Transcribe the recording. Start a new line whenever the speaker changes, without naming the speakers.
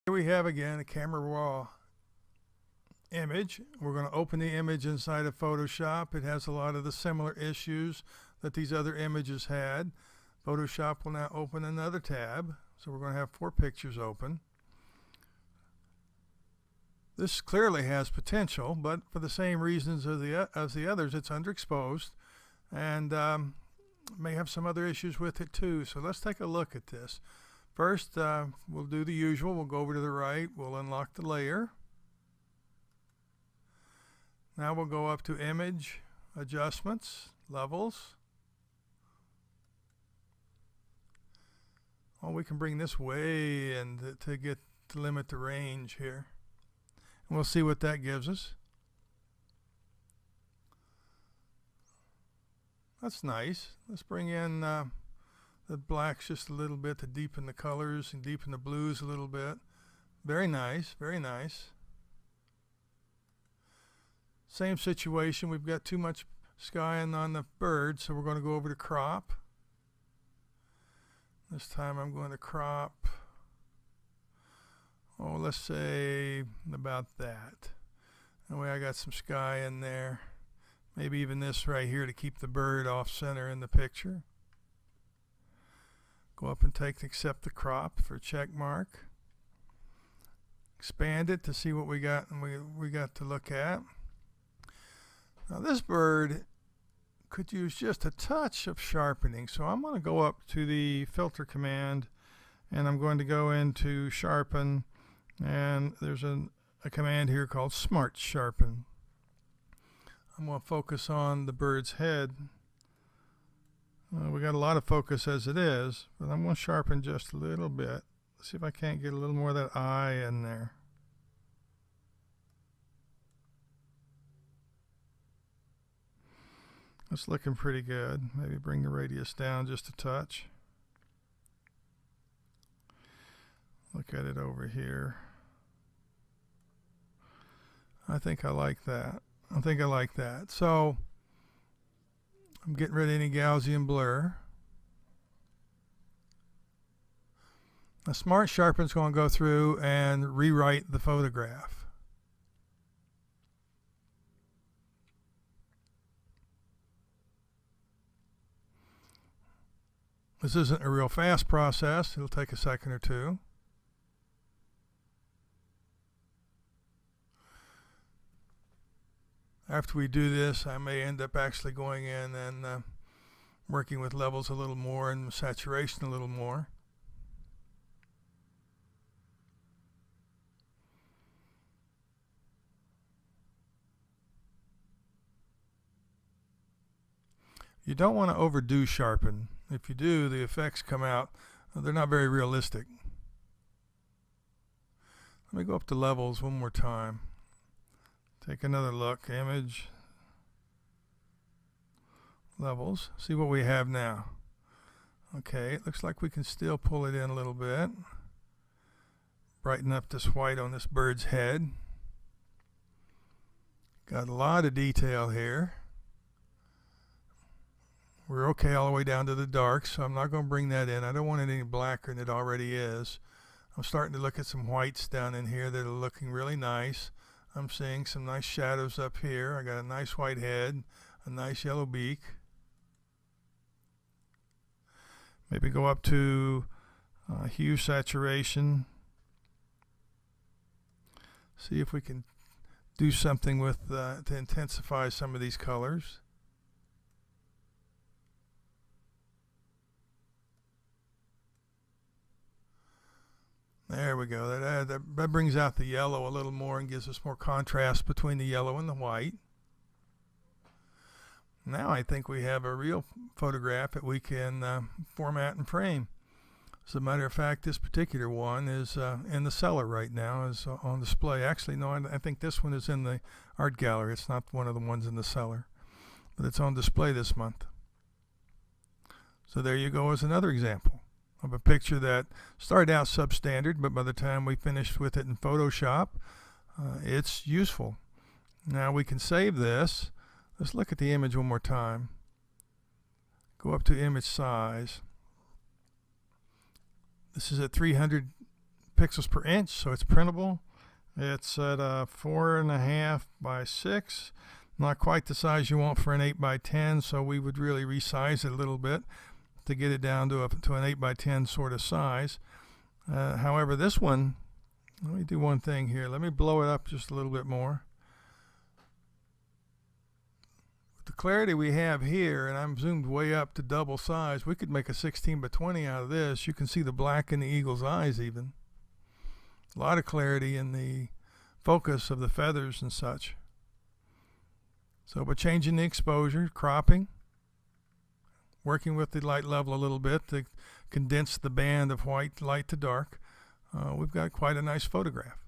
Here we have again a camera raw image. We're going to open the image inside of Photoshop. It has a lot of the similar issues that these other images had. Photoshop will now open another tab. So we're going to have 4 pictures open. This clearly has potential, but for the same reasons as the others, it's underexposed and may have some other issues with it too. So let's take a look at this. First, we'll do the usual. We'll go over to the right. We'll unlock the layer. Now we'll go up to Image, Adjustments, Levels. Oh, we can bring this way in to limit the range here. And we'll see what that gives us. That's nice. Let's bring in the blacks just a little bit to deepen the colors and deepen the blues a little bit. Very nice, very nice. Same situation, we've got too much sky on the bird, so we're going to go over to crop. This time I'm going to crop, oh, let's say about that. That way I got some sky in there. Maybe even this right here to keep the bird off center in the picture. Go up and accept the crop for check mark. Expand it to see what we got and we got to look at. Now this bird could use just a touch of sharpening, so I'm going to go up to the filter command and I'm going to go into sharpen, and there's a command here called Smart Sharpen. I'm going to focus on the bird's head. We got a lot of focus as it is, but I'm going to sharpen just a little bit. See if I can't get a little more of that eye in there. That's looking pretty good. Maybe bring the radius down just a touch. Look at it over here. I think I like that. I think I like that. So I'm getting rid of any Gaussian blur. Now Smart Sharpen is going to go through and rewrite the photograph. This isn't a real fast process. It'll take a second or two. After we do this, I may end up actually going in and working with levels a little more and saturation a little more. You don't want to overdo sharpen. If you do, the effects come out, they're not very realistic. Let me go up to levels one more time. Take another look. Image, levels. See what we have now. Okay, it looks like we can still pull it in a little bit. Brighten up this white on this bird's head. Got a lot of detail here. We're okay all the way down to the dark, so I'm not going to bring that in. I don't want it any blacker than it already is. I'm starting to look at some whites down in here that are looking really nice. I'm seeing some nice shadows up here. I got a nice white head, a nice yellow beak. Maybe go up to hue saturation. See if we can do something with to intensify some of these colors. There we go. That brings out the yellow a little more and gives us more contrast between the yellow and the white. Now I think we have a real photograph that we can format and frame. As a matter of fact, this particular one is in the cellar right now, is on display. Actually, no, I think this one is in the art gallery. It's not one of the ones in the cellar, but it's on display this month. So there you go, as another example of a picture that started out substandard, but by the time we finished with it in Photoshop, it's useful. Now we can save this. Let's look at the image one more time. Go up to image size. This is at 300 pixels per inch, so it's printable. It's at 4.5 by 6, not quite the size you want for an 8 by 10, so we would really resize it a little bit to get it down to an 8 by 10 sort of size. However, this one, let me do one thing here. Let me blow it up just a little bit more. With the clarity we have here, and I'm zoomed way up to double size, we could make a 16 by 20 out of this. You can see the black in the eagle's eyes even. A lot of clarity in the focus of the feathers and such. So by changing the exposure, cropping, working with the light level a little bit to condense the band of white light to dark, we've got quite a nice photograph.